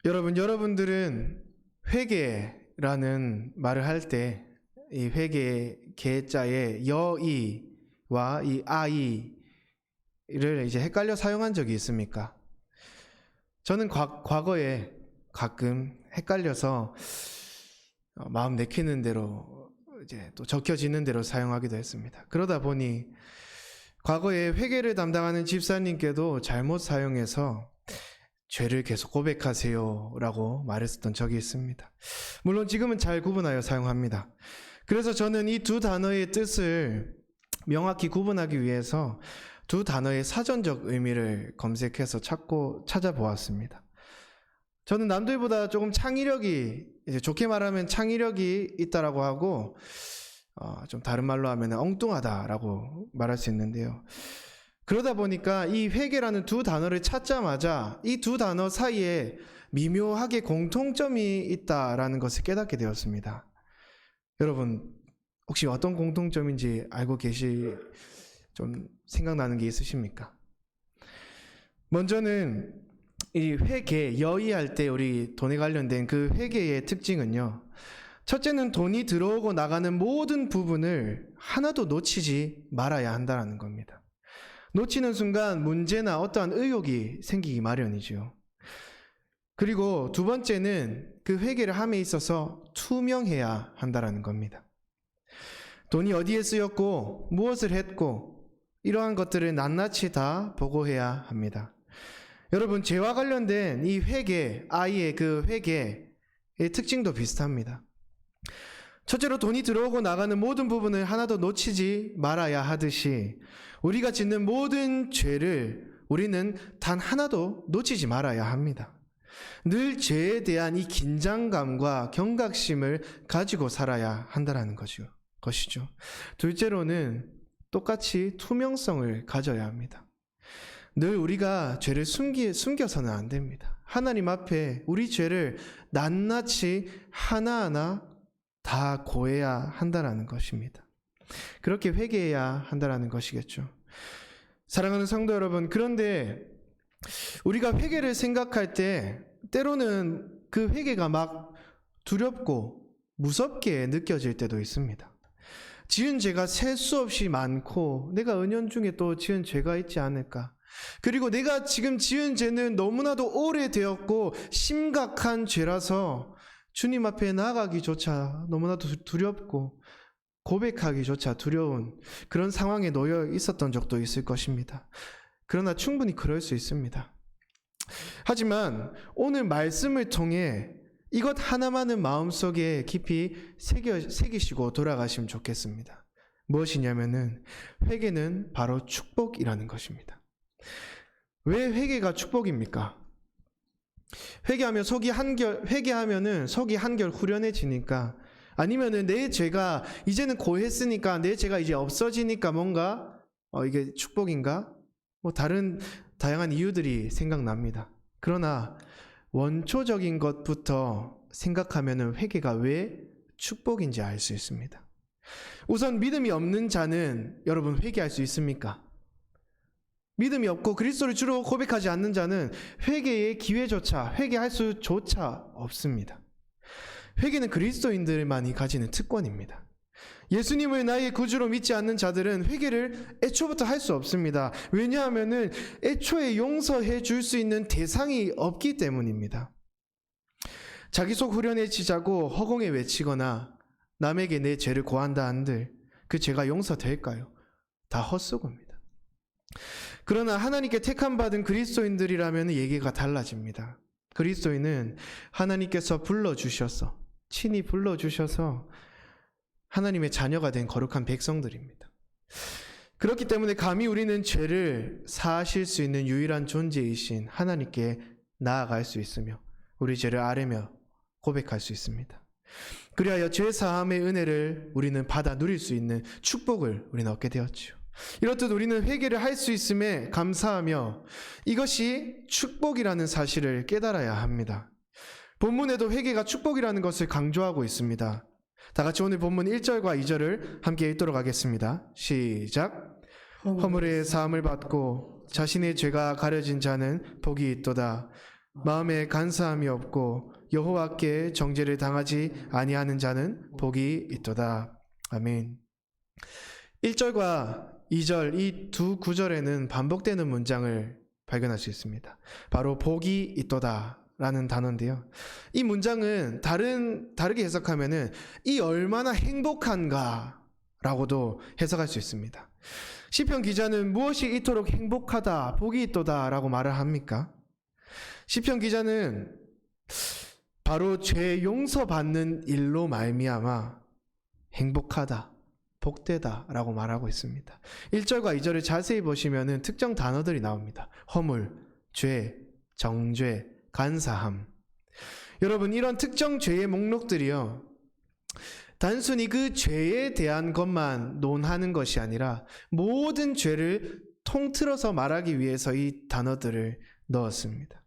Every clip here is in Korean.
여러분들은 회개라는 말을 할 때 이 회개 개자의 여이와 이 아이를 이제 헷갈려 사용한 적이 있습니까? 저는 과거에 가끔 헷갈려서 마음 내키는 대로 이제 또 적혀지는 대로 사용하기도 했습니다. 그러다 보니 과거에 회개를 담당하는 집사님께도 잘못 사용해서 죄를 계속 고백하세요 라고 말했었던 적이 있습니다. 물론 지금은 잘 구분하여 사용합니다. 그래서 저는 이 두 단어의 뜻을 명확히 구분하기 위해서 두 단어의 사전적 의미를 검색해서 찾아보았습니다. 저는 남들보다 조금 창의력이, 이제 좋게 말하면 창의력이 있다라고 하고, 좀 다른 말로 하면 엉뚱하다라고 말할 수 있는데요. 그러다 보니까 이 회개라는 두 단어를 찾자마자 이 두 단어 사이에 미묘하게 공통점이 있다라는 것을 깨닫게 되었습니다. 여러분, 혹시 어떤 공통점인지 알고 좀 생각나는 게 있으십니까? 먼저는 이 회개, 여의할 때 우리 돈에 관련된 그 회개의 특징은요. 첫째는 돈이 들어오고 나가는 모든 부분을 하나도 놓치지 말아야 한다는 겁니다. 놓치는 순간 문제나 어떠한 의욕이 생기기 마련이죠. 그리고 두 번째는 그 회개를 함에 있어서 투명해야 한다는 겁니다. 돈이 어디에 쓰였고 무엇을 했고 이러한 것들을 낱낱이 다 보고해야 합니다. 여러분, 죄와 관련된 이 회개, 아이의 그 회개의 특징도 비슷합니다. 첫째로 돈이 들어오고 나가는 모든 부분을 하나도 놓치지 말아야 하듯이 우리가 짓는 모든 죄를 우리는 단 하나도 놓치지 말아야 합니다. 늘 죄에 대한 이 긴장감과 경각심을 가지고 살아야 한다는 것이죠. 둘째로는 똑같이 투명성을 가져야 합니다. 늘 우리가 죄를 숨겨서는 안 됩니다. 하나님 앞에 우리 죄를 낱낱이 하나하나 다 고해야 한다는 것입니다. 그렇게 회개해야 한다는 것이겠죠. 사랑하는 성도 여러분, 그런데 우리가 회개를 생각할 때 때로는 그 회개가 막 두렵고 무섭게 느껴질 때도 있습니다. 지은 죄가 셀 수 없이 많고 내가 은연중에 또 지은 죄가 있지 않을까? 그리고 내가 지금 지은 죄는 너무나도 오래되었고 심각한 죄라서 주님 앞에 나아가기조차 너무나도 두렵고 고백하기조차 두려운 그런 상황에 놓여 있었던 적도 있을 것입니다. 그러나 충분히 그럴 수 있습니다. 하지만 오늘 말씀을 통해 이것 하나만은 마음속에 깊이 새기시고 돌아가시면 좋겠습니다. 무엇이냐면은 회개는 바로 축복이라는 것입니다. 왜 회개가 축복입니까? 회개하면은 속이 한결 후련해지니까, 아니면은 내 죄가 이제는 고했으니까 내 죄가 이제 없어지니까 뭔가 이게 축복인가? 다른 다양한 이유들이 생각납니다. 그러나 원초적인 것부터 생각하면은 회개가 왜 축복인지 알 수 있습니다. 우선 믿음이 없는 자는 여러분 회개할 수 있습니까? 믿음이 없고 그리스도를 주로 고백하지 않는 자는 회개의 기회조차, 회개할 수조차 없습니다. 회개는 그리스도인들만이 가지는 특권입니다. 예수님을 나의 구주로 믿지 않는 자들은 회개를 애초부터 할 수 없습니다. 왜냐하면은 애초에 용서해 줄 수 있는 대상이 없기 때문입니다. 자기 속 후련해지자고 허공에 외치거나 남에게 내 죄를 고한다 한들 그 죄가 용서될까요? 다 헛수고입니다. 그러나 하나님께 택함받은 그리스도인들이라면 얘기가 달라집니다. 그리스도인은 하나님께서 친히 불러주셔서 하나님의 자녀가 된 거룩한 백성들입니다. 그렇기 때문에 감히 우리는 죄를 사하실 수 있는 유일한 존재이신 하나님께 나아갈 수 있으며 우리 죄를 아뢰며 고백할 수 있습니다. 그리하여 죄 사함의 은혜를 우리는 받아 누릴 수 있는 축복을 우리는 얻게 되었지요. 이렇듯 우리는 회개를 할 수 있음에 감사하며 이것이 축복이라는 사실을 깨달아야 합니다. 본문에도 회개가 축복이라는 것을 강조하고 있습니다. 다 같이 오늘 본문 1절과 2절을 함께 읽도록 하겠습니다. 시작. 허물의 사함을 받고 자신의 죄가 가려진 자는 복이 있도다. 마음에 간사함이 없고 여호와께 정죄를 당하지 아니하는 자는 복이 있도다. 아멘. 1절과 2절 이 두 구절에는 반복되는 문장을 발견할 수 있습니다. 바로 복이 있도다 라는 단어인데요. 이 문장은 다르게 해석하면은 이 얼마나 행복한가 라고도 해석할 수 있습니다. 시편 기자는 무엇이 이토록 행복하다, 복이 있도다 라고 말을 합니까? 시편 기자는 바로 죄 용서받는 일로 말미암아 행복하다, 복되다 라고 말하고 있습니다. 1절과 2절을 자세히 보시면 특정 단어들이 나옵니다. 허물, 죄, 정죄, 간사함. 여러분, 이런 특정 죄의 목록들이요, 단순히 그 죄에 대한 것만 논하는 것이 아니라 모든 죄를 통틀어서 말하기 위해서 이 단어들을 넣었습니다.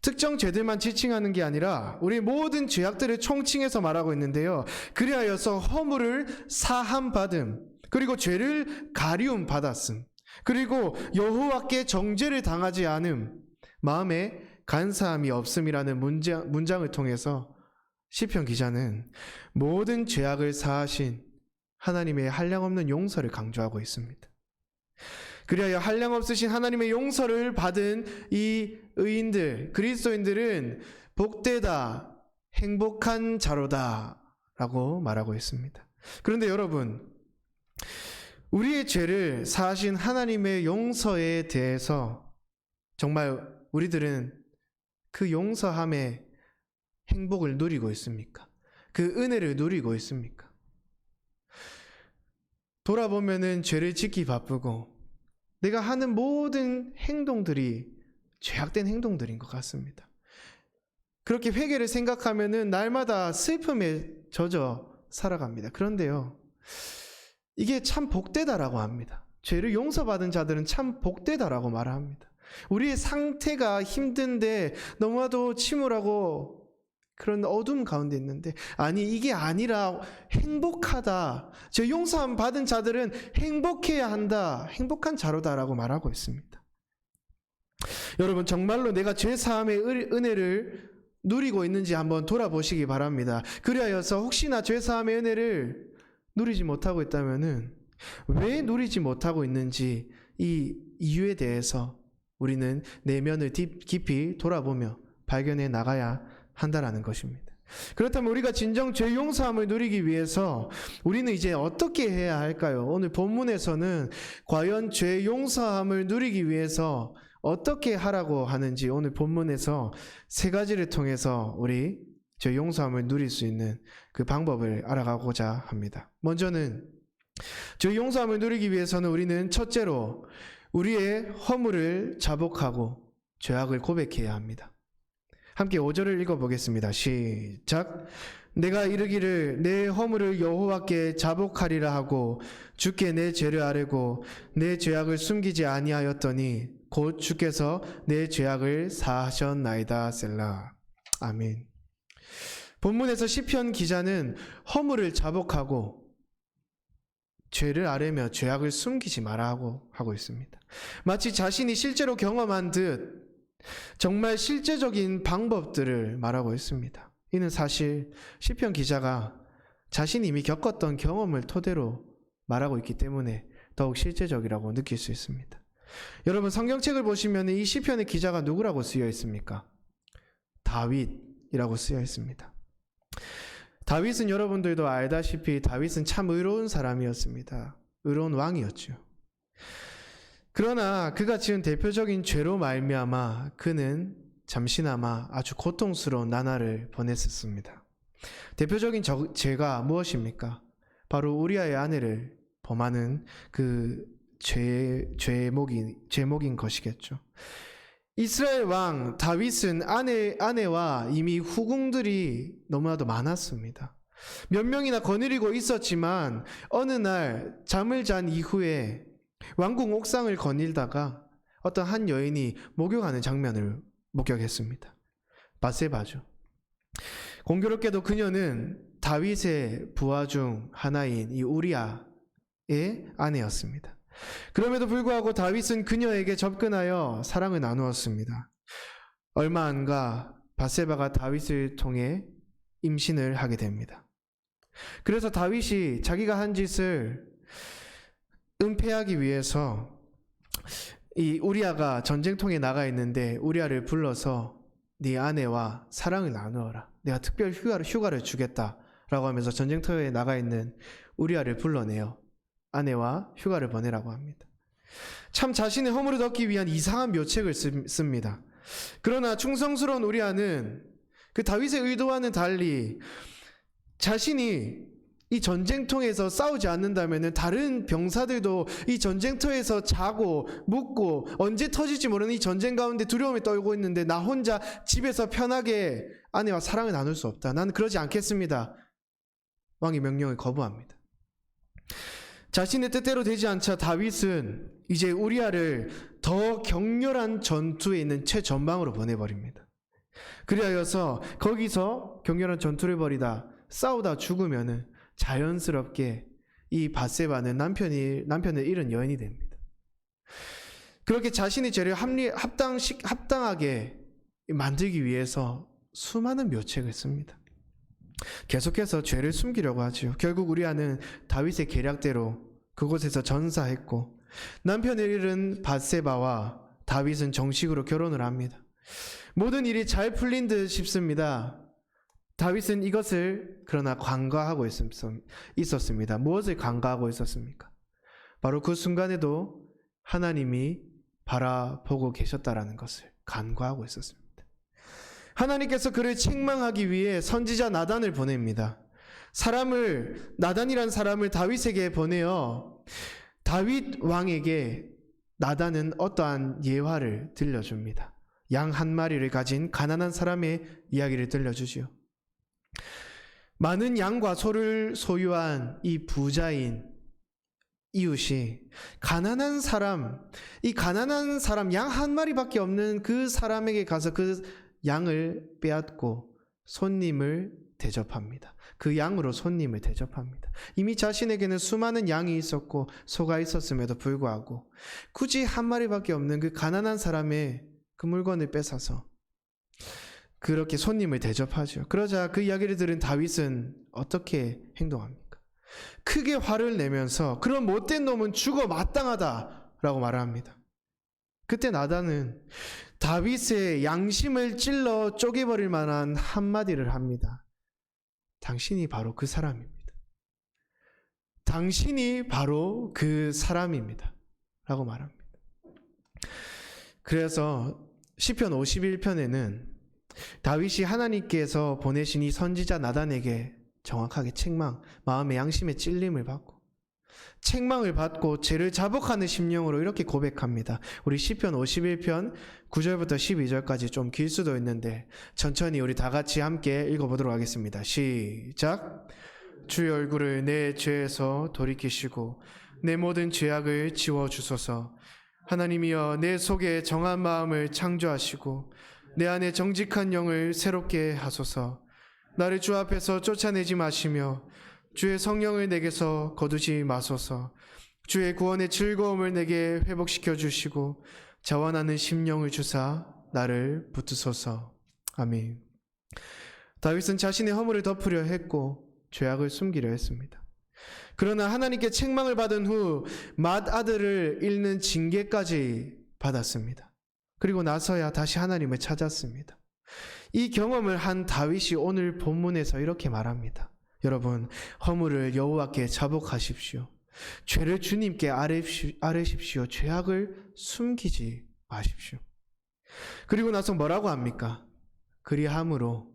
특정 죄들만 지칭하는 게 아니라 우리 모든 죄악들을 총칭해서 말하고 있는데요. 그리하여서 허물을 사함 받음, 그리고 죄를 가리움 받았음, 그리고 여호와께 정죄를 당하지 않음, 마음에 간사함이 없음이라는 문장을 통해서 시편 기자는 모든 죄악을 사하신 하나님의 한량없는 용서를 강조하고 있습니다. 그리하여 한량없으신 하나님의 용서를 받은 이 의인들, 그리스도인들은 복되다, 행복한 자로다 라고 말하고 있습니다. 그런데 여러분, 우리의 죄를 사하신 하나님의 용서에 대해서 정말 우리들은 그 용서함의 행복을 누리고 있습니까? 그 은혜를 누리고 있습니까? 돌아보면은 죄를 짓기 바쁘고 내가 하는 모든 행동들이 죄악된 행동들인 것 같습니다. 그렇게 회개를 생각하면은 날마다 슬픔에 젖어 살아갑니다. 그런데요, 이게 참 복되다라고 합니다. 죄를 용서받은 자들은 참 복되다라고 말합니다. 우리의 상태가 힘든데 너무나도 침울하고 그런 어둠 가운데 있는데, 아니 이게 아니라 행복하다, 죄 용서함 받은 자들은 행복해야 한다, 행복한 자로다라고 말하고 있습니다. 여러분, 정말로 내가 죄 사함의 은혜를 누리고 있는지 한번 돌아보시기 바랍니다. 그리하여서 혹시나 죄 사함의 은혜를 누리지 못하고 있다면은 왜 누리지 못하고 있는지 이 이유에 대해서 우리는 내면을 깊이 돌아보며 발견해 나가야 한다라는 것입니다. 그렇다면 우리가 진정 죄 용서함을 누리기 위해서 우리는 이제 어떻게 해야 할까요? 오늘 본문에서는 과연 죄 용서함을 누리기 위해서 어떻게 하라고 하는지 오늘 본문에서 세 가지를 통해서 우리 죄 용서함을 누릴 수 있는 그 방법을 알아가고자 합니다. 먼저는 죄 용서함을 누리기 위해서는 우리는 첫째로 우리의 허물을 자복하고 죄악을 고백해야 합니다. 함께 5절을 읽어보겠습니다. 시작. 내가 이르기를 내 허물을 여호와께 자복하리라 하고 주께 내 죄를 아뢰고 내 죄악을 숨기지 아니하였더니 곧 주께서 내 죄악을 사하셨나이다. 셀라. 아멘. 본문에서 시편 기자는 허물을 자복하고 죄를 아뢰며 죄악을 숨기지 마라 하고 있습니다. 마치 자신이 실제로 경험한 듯 정말 실제적인 방법들을 말하고 있습니다. 이는 사실 시편 기자가 자신이 이미 겪었던 경험을 토대로 말하고 있기 때문에 더욱 실제적이라고 느낄 수 있습니다. 여러분, 성경책을 보시면 이 시편의 기자가 누구라고 쓰여 있습니까? 다윗이라고 쓰여 있습니다. 다윗은 여러분들도 알다시피 다윗은 참 의로운 사람이었습니다. 의로운 왕이었죠. 그러나 그가 지은 대표적인 죄로 말미암아 그는 잠시나마 아주 고통스러운 나날을 보냈었습니다. 대표적인 죄가 무엇입니까? 바로 우리아의 아내를 범하는 그 죄목인 것이겠죠. 이스라엘 왕 다윗은 아내와 이미 후궁들이 너무나도 많았습니다. 몇 명이나 거느리고 있었지만 어느 날 잠을 잔 이후에 왕궁 옥상을 거닐다가 어떤 한 여인이 목욕하는 장면을 목격했습니다. 밧세바죠. 공교롭게도 그녀는 다윗의 부하 중 하나인 이 우리아의 아내였습니다. 그럼에도 불구하고 다윗은 그녀에게 접근하여 사랑을 나누었습니다. 얼마 안 가 밧세바가 다윗을 통해 임신을 하게 됩니다. 그래서 다윗이 자기가 한 짓을 은폐하기 위해서 이 우리아가 전쟁통에 나가 있는데 우리아를 불러서 네 아내와 사랑을 나누어라. 내가 특별 휴가를 주겠다라고 하면서 전쟁터에 나가 있는 우리아를 불러내요. 아내와 휴가를 보내라고 합니다. 참 자신의 허물을 덮기 위한 이상한 묘책을 씁니다. 그러나 충성스러운 우리아는 그 다윗의 의도와는 달리 자신이 이 전쟁통에서 싸우지 않는다면 다른 병사들도 이 전쟁터에서 자고 묵고 언제 터질지 모르는 이 전쟁 가운데 두려움에 떨고 있는데 나 혼자 집에서 편하게 아내와 사랑을 나눌 수 없다. 나는 그러지 않겠습니다. 왕의 명령을 거부합니다. 자신의 뜻대로 되지 않자 다윗은 이제 우리아를 더 격렬한 전투에 있는 최전방으로 보내버립니다. 그리하여서 거기서 격렬한 전투를 벌이다 싸우다 죽으면은 자연스럽게 이 밧세바는 남편을 잃은 여인이 됩니다. 그렇게 자신의 죄를 합당하게 만들기 위해서 수많은 묘책을 씁니다. 계속해서 죄를 숨기려고 하죠. 결국 우리아는 다윗의 계략대로 그곳에서 전사했고 남편을 잃은 밧세바와 다윗은 정식으로 결혼을 합니다. 모든 일이 잘 풀린 듯 싶습니다. 다윗은 이것을 그러나 간과하고 있었습니다. 무엇을 간과하고 있었습니까? 바로 그 순간에도 하나님이 바라보고 계셨다라는 것을 간과하고 있었습니다. 하나님께서 그를 책망하기 위해 선지자 나단을 보냅니다. 나단이란 사람을 다윗에게 보내어 다윗 왕에게 나단은 어떠한 예화를 들려줍니다. 양 한 마리를 가진 가난한 사람의 이야기를 들려주지요. 많은 양과 소를 소유한 이 부자인 이웃이 가난한 사람, 양 한 마리밖에 없는 그 사람에게 가서 그 양을 빼앗고 손님을 대접합니다. 그 양으로 손님을 대접합니다. 이미 자신에게는 수많은 양이 있었고 소가 있었음에도 불구하고 굳이 한 마리밖에 없는 그 가난한 사람의 그 물건을 뺏어서 그렇게 손님을 대접하죠. 그러자 그 이야기를 들은 다윗은 어떻게 행동합니까? 크게 화를 내면서 그런 못된 놈은 죽어 마땅하다라고 말합니다. 그때 나단은 다윗의 양심을 찔러 쪼개버릴 만한 한마디를 합니다. 당신이 바로 그 사람입니다. 당신이 바로 그 사람입니다. 라고 말합니다. 그래서 시편 51편에는 다윗이 하나님께서 보내신 이 선지자 나단에게 정확하게 마음의 양심의 찔림을 받고 책망을 받고 죄를 자복하는 심령으로 이렇게 고백합니다. 우리 시편 51편 9절부터 12절까지 좀 길 수도 있는데 천천히 우리 다 같이 함께 읽어보도록 하겠습니다. 시작. 주의 얼굴을 내 죄에서 돌이키시고 내 모든 죄악을 지워주소서. 하나님이여 내 속에 정한 마음을 창조하시고 내 안에 정직한 영을 새롭게 하소서. 나를 주 앞에서 쫓아내지 마시며 주의 성령을 내게서 거두지 마소서. 주의 구원의 즐거움을 내게 회복시켜 주시고 자원하는 심령을 주사 나를 붙드소서. 아멘. 다윗은 자신의 허물을 덮으려 했고 죄악을 숨기려 했습니다. 그러나 하나님께 책망을 받은 후 맏아들을 잃는 징계까지 받았습니다. 그리고 나서야 다시 하나님을 찾았습니다. 이 경험을 한 다윗이 오늘 본문에서 이렇게 말합니다. 여러분, 허물을 여호와께 자복하십시오. 죄를 주님께 아뢰십시오. 죄악을 숨기지 마십시오. 그리고 나서 뭐라고 합니까? 그리함으로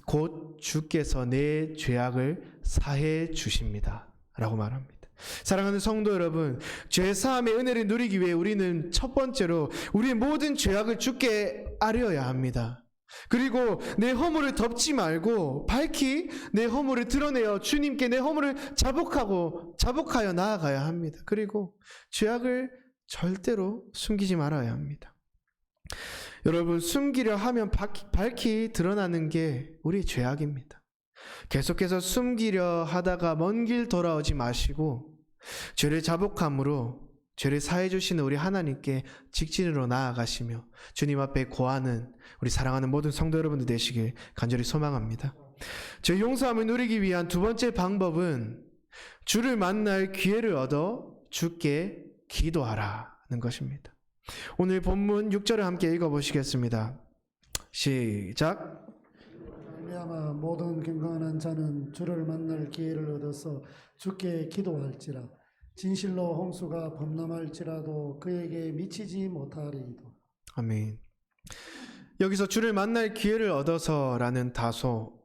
곧 주께서 내 죄악을 사해 주십니다. 라고 말합니다. 사랑하는 성도 여러분, 죄사함의 은혜를 누리기 위해 우리는 첫 번째로 우리의 모든 죄악을 주께 아뢰어야 합니다. 그리고 내 허물을 덮지 말고 밝히 내 허물을 드러내어 주님께 내 허물을 자복하여 나아가야 합니다. 그리고 죄악을 절대로 숨기지 말아야 합니다. 여러분, 숨기려 하면 밝히 드러나는 게 우리의 죄악입니다. 계속해서 숨기려 하다가 먼 길 돌아오지 마시고 죄를 자복함으로 죄를 사해 주시는 우리 하나님께 직진으로 나아가시며 주님 앞에 고하는 우리 사랑하는 모든 성도 여러분들 되시길 간절히 소망합니다. 죄 용서함을 누리기 위한 두 번째 방법은 주를 만날 기회를 얻어 주께 기도하라는 것입니다. 오늘 본문 6절을 함께 읽어보시겠습니다. 시작. 말미암아 모든 경건한 자는 주를 만날 기회를 얻어서 주께 기도할지라. 진실로 홍수가 범람할지라도 그에게 미치지 못하리이다. 아멘. 여기서 주를 만날 기회를 얻어서라는 다소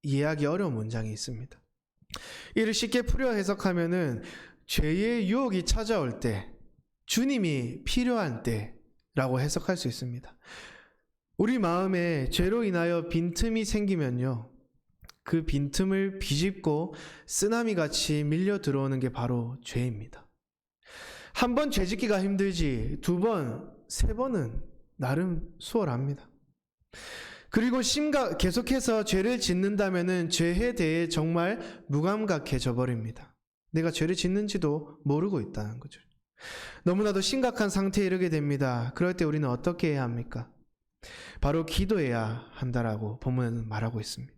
이해하기 어려운 문장이 있습니다. 이를 쉽게 풀어 해석하면은 죄의 유혹이 찾아올 때, 주님이 필요한 때라고 해석할 수 있습니다. 우리 마음에 죄로 인하여 빈틈이 생기면요, 그 빈틈을 비집고 쓰나미같이 밀려 들어오는 게 바로 죄입니다. 한 번 죄 짓기가 힘들지 두 번, 세 번은 나름 수월합니다. 그리고 계속해서 죄를 짓는다면은 죄에 대해 정말 무감각해져 버립니다. 내가 죄를 짓는지도 모르고 있다는 거죠. 너무나도 심각한 상태에 이르게 됩니다. 그럴 때 우리는 어떻게 해야 합니까? 바로 기도해야 한다라고 본문은 말하고 있습니다.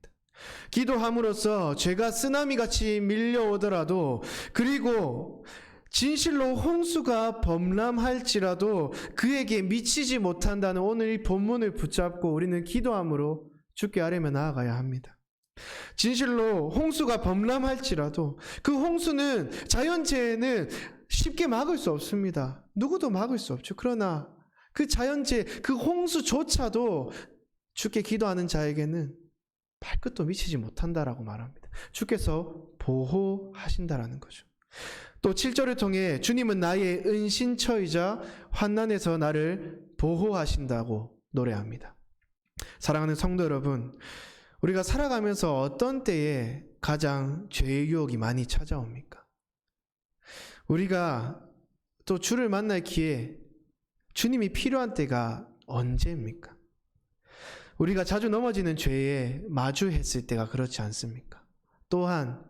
기도함으로써 죄가 쓰나미같이 밀려오더라도, 그리고 진실로 홍수가 범람할지라도 그에게 미치지 못한다는 오늘 이 본문을 붙잡고 우리는 기도함으로 주께 아뢰며 나아가야 합니다. 진실로 홍수가 범람할지라도 그 홍수는, 자연재해는 쉽게 막을 수 없습니다. 누구도 막을 수 없죠. 그러나 그 자연재해, 그 홍수조차도 주께 기도하는 자에게는 발끝도 미치지 못한다라고 말합니다. 주께서 보호하신다라는 거죠. 또 7절을 통해 주님은 나의 은신처이자 환난에서 나를 보호하신다고 노래합니다. 사랑하는 성도 여러분, 우리가 살아가면서 어떤 때에 가장 죄의 유혹이 많이 찾아옵니까? 우리가 또 주를 만날 기회, 주님이 필요한 때가 언제입니까? 우리가 자주 넘어지는 죄에 마주했을 때가 그렇지 않습니까? 또한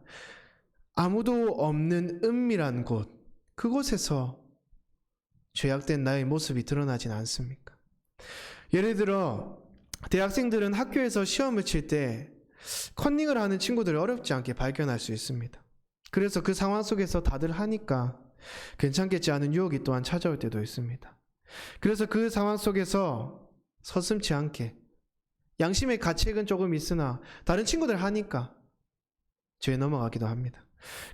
아무도 없는 은밀한 곳, 그곳에서 죄악된 나의 모습이 드러나진 않습니까? 예를 들어 대학생들은 학교에서 시험을 칠 때 컨닝을 하는 친구들을 어렵지 않게 발견할 수 있습니다. 그래서 그 상황 속에서 다들 하니까 괜찮겠지 하는 유혹이 또한 찾아올 때도 있습니다. 그래서 그 상황 속에서 서슴지 않게, 양심의 가책은 조금 있으나 다른 친구들 하니까 죄에 넘어가기도 합니다.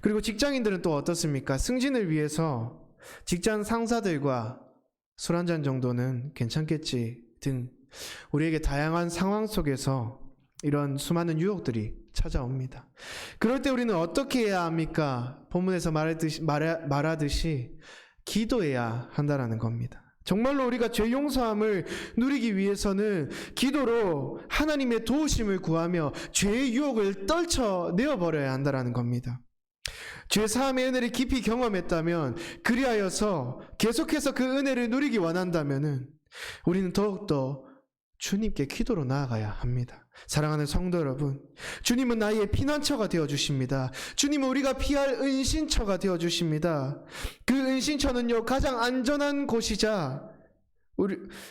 그리고 직장인들은 또 어떻습니까? 승진을 위해서 직장 상사들과 술 한잔 정도는 괜찮겠지 등 우리에게 다양한 상황 속에서 이런 수많은 유혹들이 찾아옵니다. 그럴 때 우리는 어떻게 해야 합니까? 본문에서 말하듯이 기도해야 한다는 겁니다. 정말로 우리가 죄 용서함을 누리기 위해서는 기도로 하나님의 도우심을 구하며 죄의 유혹을 떨쳐내어 버려야 한다는 겁니다. 죄 사함의 은혜를 깊이 경험했다면, 그리하여서 계속해서 그 은혜를 누리기 원한다면 우리는 더욱더 주님께 기도로 나아가야 합니다. 사랑하는 성도 여러분, 주님은 나의 피난처가 되어주십니다. 주님은 우리가 피할 은신처가 되어주십니다. 그 은신처는요, 가장 안전한 곳이자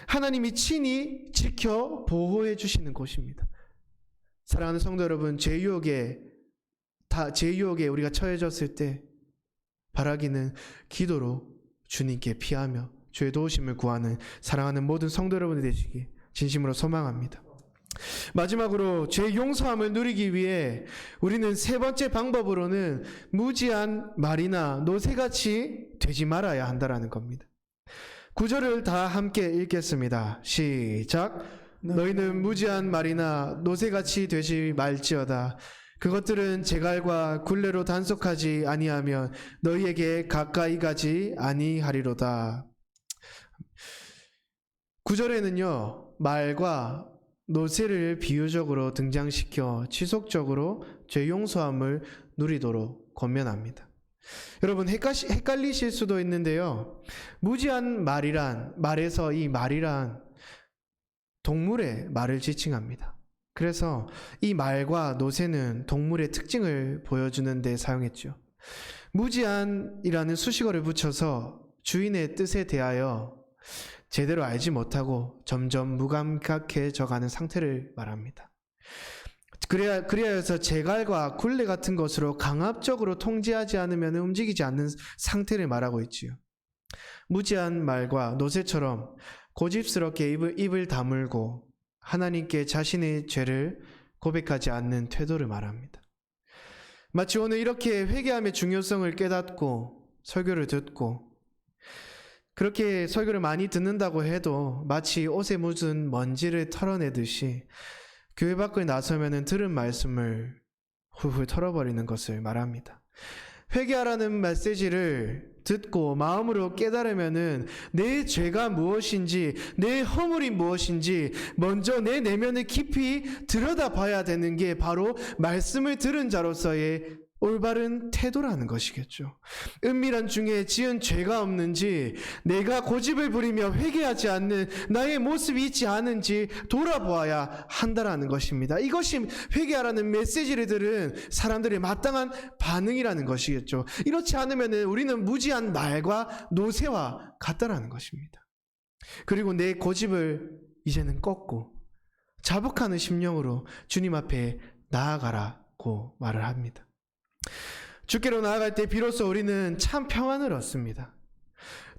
하나님이 친히 지켜 보호해 주시는 곳입니다. 사랑하는 성도 여러분, 죄 유혹에 우리가 처해졌을 때 바라기는 기도로 주님께 피하며 죄의 도우심을 구하는 사랑하는 모든 성도 여러분이 되시기 진심으로 소망합니다. 마지막으로 죄 용서함을 누리기 위해 우리는 세 번째 방법으로는 무지한 말이나 노새같이 되지 말아야 한다는 겁니다. 9절을 다 함께 읽겠습니다. 시작. 너희는 무지한 말이나 노새같이 되지 말지어다. 그것들은 제갈과 굴레로 단속하지 아니하면 너희에게 가까이 가지 아니하리로다. 9절에는요, 말과 노새를 비유적으로 등장시켜 지속적으로 죄 용서함을 누리도록 권면합니다. 여러분, 헷갈리실 수도 있는데요, 무지한 말에서 이 말이란 동물의 말을 지칭합니다. 그래서 이 말과 노새는 동물의 특징을 보여주는 데 사용했죠. 무지한이라는 수식어를 붙여서 주인의 뜻에 대하여 제대로 알지 못하고 점점 무감각해져 가는 상태를 말합니다. 그래서 제갈과 굴레 같은 것으로 강압적으로 통제하지 않으면 움직이지 않는 상태를 말하고 있지요. 무지한 말과 노새처럼 고집스럽게 입을 다물고 하나님께 자신의 죄를 고백하지 않는 태도를 말합니다. 마치 오늘 이렇게 회개함의 중요성을 깨닫고 설교를 듣고 그렇게 설교를 많이 듣는다고 해도 마치 옷에 묻은 먼지를 털어내듯이 교회 밖을 나서면 들은 말씀을 훌훌 털어버리는 것을 말합니다. 회개하라는 메시지를 듣고 마음으로 깨달으면은 내 죄가 무엇인지, 내 허물이 무엇인지 먼저 내 내면을 깊이 들여다봐야 되는 게 바로 말씀을 들은 자로서의 올바른 태도라는 것이겠죠. 은밀한 중에 지은 죄가 없는지, 내가 고집을 부리며 회개하지 않는 나의 모습이 있지 않은지 돌아보아야 한다라는 것입니다. 이것이 회개하라는 메시지를 들은 사람들의 마땅한 반응이라는 것이겠죠. 이렇지 않으면 우리는 무지한 말과 노새와 같다라는 것입니다. 그리고 내 고집을 이제는 꺾고 자복하는 심령으로 주님 앞에 나아가라고 말을 합니다. 주께로 나아갈 때 비로소 우리는 참 평안을 얻습니다.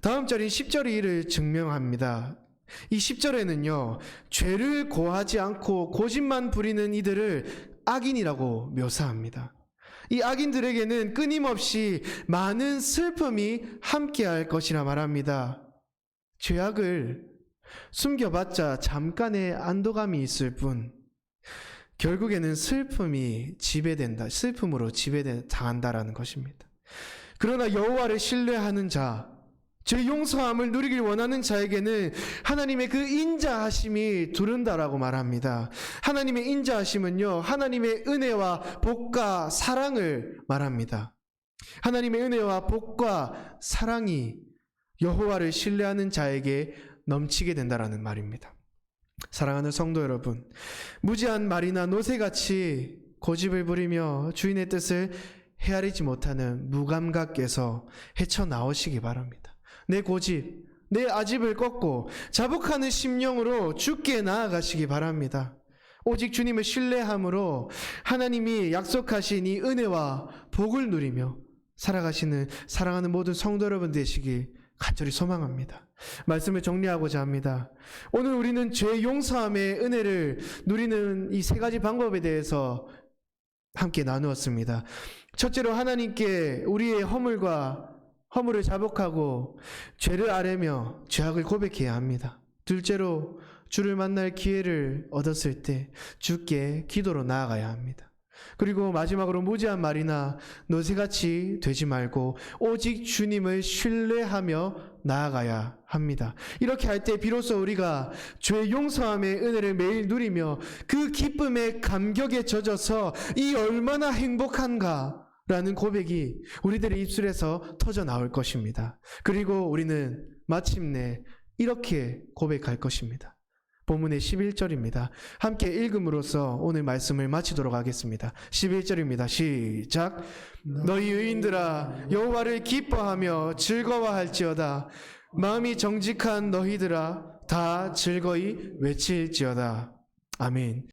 다음 절인 10절이 이를 증명합니다. 이 10절에는요, 죄를 고하지 않고 고집만 부리는 이들을 악인이라고 묘사합니다. 이 악인들에게는 끊임없이 많은 슬픔이 함께할 것이라 말합니다. 죄악을 숨겨봤자 잠깐의 안도감이 있을 뿐 결국에는 슬픔으로 지배당한다라는 것입니다. 그러나 여호와를 신뢰하는 자, 죄 용서함을 누리길 원하는 자에게는 하나님의 그 인자하심이 두른다라고 말합니다. 하나님의 인자하심은요, 하나님의 은혜와 복과 사랑을 말합니다. 하나님의 은혜와 복과 사랑이 여호와를 신뢰하는 자에게 넘치게 된다라는 말입니다. 사랑하는 성도 여러분, 무지한 말이나 노새같이 고집을 부리며 주인의 뜻을 헤아리지 못하는 무감각에서 헤쳐나오시기 바랍니다. 내 고집, 내 아집을 꺾고 자복하는 심령으로 주께 나아가시기 바랍니다. 오직 주님을 신뢰함으로 하나님이 약속하신 이 은혜와 복을 누리며 살아가시는 사랑하는 모든 성도 여러분 되시길 간절히 소망합니다. 말씀을 정리하고자 합니다. 오늘 우리는 죄 용서함의 은혜를 누리는 이 세 가지 방법에 대해서 함께 나누었습니다. 첫째로 하나님께 우리의 허물을 자복하고 죄를 아뢰며 죄악을 고백해야 합니다. 둘째로 주를 만날 기회를 얻었을 때 주께 기도로 나아가야 합니다. 그리고 마지막으로 무지한 말이나 노새같이 되지 말고 오직 주님을 신뢰하며 나아가야 합니다. 이렇게 할 때 비로소 우리가 죄 용서함의 은혜를 매일 누리며 그 기쁨의 감격에 젖어서 이 얼마나 행복한가 라는 고백이 우리들의 입술에서 터져 나올 것입니다. 그리고 우리는 마침내 이렇게 고백할 것입니다. 본문의 11절입니다. 함께 읽음으로써 오늘 말씀을 마치도록 하겠습니다. 11절입니다. 시작. 너희 의인들아 여호와를 기뻐하며 즐거워할지어다. 마음이 정직한 너희들아 다 즐거이 외칠지어다. 아멘.